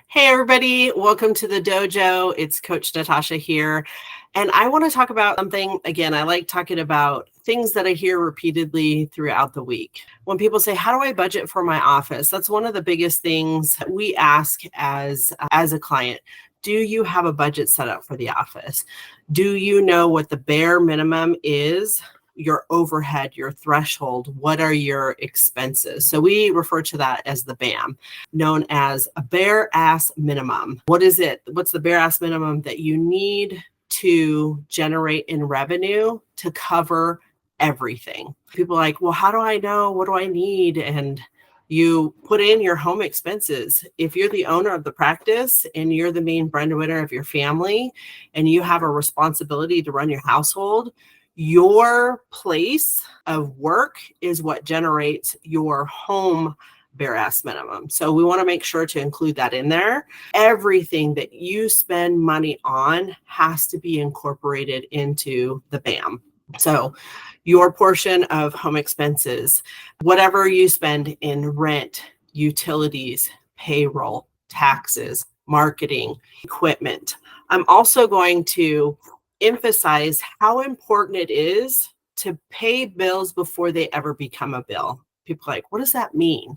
Hey, everybody. Welcome to the dojo. It's Coach Natasha here. And I want to talk about something. Again, I like talking about things that I hear repeatedly throughout the week. When people say, how do I budget for my office? That's one of the biggest things that we ask as a client. Do you have a budget set up for the office? Do you know what the bare minimum is? Your overhead, your threshold, what are your expenses? So we refer to that as the BAM, known as a bare ass minimum. What is it? What's the bare ass minimum that you need to generate in revenue to cover everything? People are like, well, how do I know? What do I need? And you put in your home expenses. If you're the owner of the practice and you're the main breadwinner of your family and you have a responsibility to run your household, your place of work is what generates your home bare ass minimum. So we want to make sure to include that in there. Everything that you spend money on has to be incorporated into the BAM. So your portion of home expenses, whatever you spend in rent, utilities, payroll, taxes, marketing, equipment. I'm also going to emphasize how important it is to pay bills before they ever become a bill. People are like, what does that mean?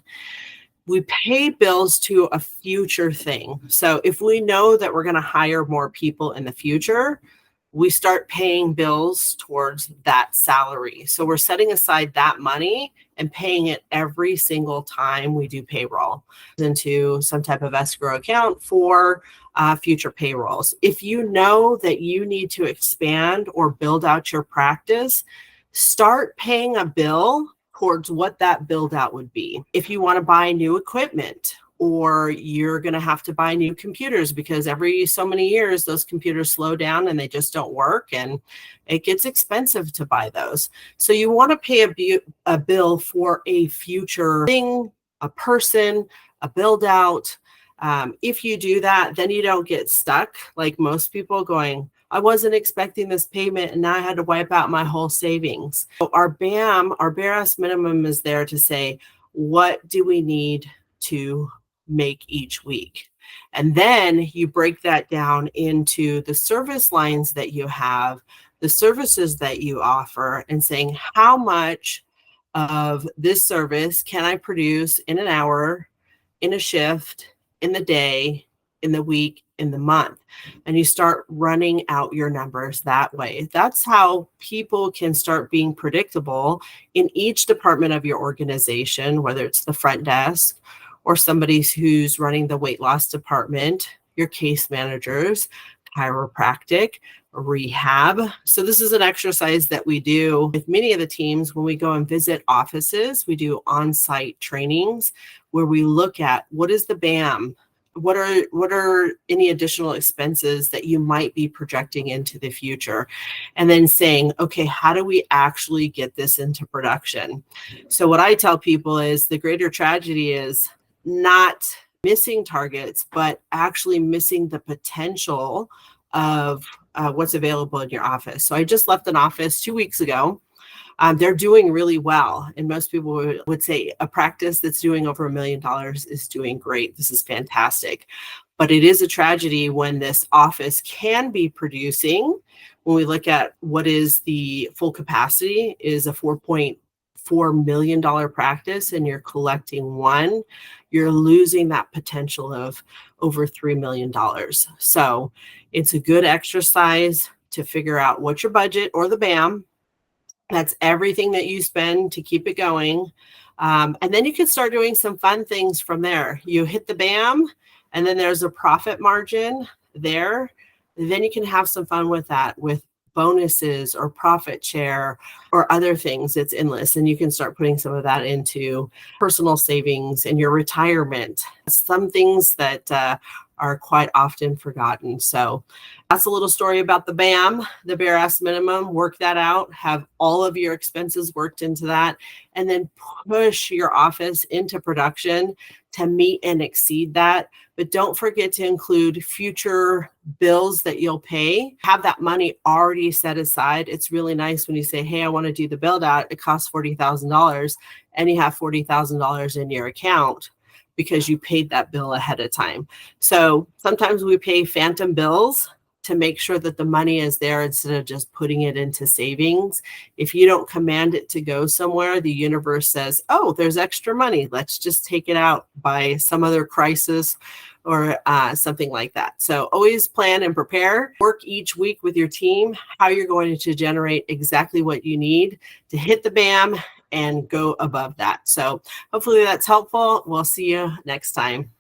We pay bills to a future thing. So if we know that we're going to hire more people in the future, we start paying bills towards that salary. So we're setting aside that money and paying it every single time we do payroll into some type of escrow account for future payrolls. If you know that you need to expand or build out your practice, start paying a bill towards what that build out would be. If you want to buy new equipment, or you're going to have to buy new computers because every so many years those computers slow down and they just don't work and it gets expensive to buy those. So you want to pay a bill for a future thing, a person, a build out. If you do that, then you don't get stuck like most people going, I wasn't expecting this payment and now I had to wipe out my whole savings. So our BAM, our bare ass minimum, is there to say, what do we need to make each week? And then you break that down into the service lines that you have, the services that you offer, and saying, how much of this service can I produce in an hour, in a shift, in the day, in the week, in the month? And you start running out your numbers that way. That's how people can start being predictable in each department of your organization, whether it's the front desk or somebody who's running the weight loss department, your case managers, chiropractic, rehab. So this is an exercise that we do with many of the teams when we go and visit offices. We do on-site trainings where we look at what is the BAM, what are any additional expenses that you might be projecting into the future, and then saying, okay, how do we actually get this into production? So what I tell people is the greater tragedy is not missing targets, but actually missing the potential of what's available in your office. So I just left an office 2 weeks ago. They're doing really well. And most people would say a practice that's doing over $1 million is doing great. This is fantastic. But it is a tragedy when this office can be producing, when we look at what is the full capacity, is a $4.4 million practice, and you're collecting one, you're losing that potential of over $3 million. So it's a good exercise to figure out what's your budget or the BAM. That's everything that you spend to keep it going. And then you can start doing some fun things from there. You hit the BAM, and then there's a profit margin there. Then you can have some fun with that, with bonuses or profit share or other things. It's endless. And you can start putting some of that into personal savings and your retirement. Some things that are quite often forgotten. So that's a little story about the BAM, the bare ass minimum. Work that out, have all of your expenses worked into that, and then push your office into production to meet and exceed that. But don't forget to include future bills that you'll pay. Have that money already set aside. It's really nice when you say, hey, I want to do the build out. It costs $40,000 and you have $40,000 in your account. because you paid that bill ahead of time. So sometimes we pay phantom bills to make sure that the money is there instead of just putting it into savings. If you don't command it to go somewhere, the universe says, oh, there's extra money. Let's just take it out by some other crisis or something like that. So always plan and prepare. Work each week with your team, how you're going to generate exactly what you need to hit the BAM and go above that. So hopefully that's helpful. We'll see you next time.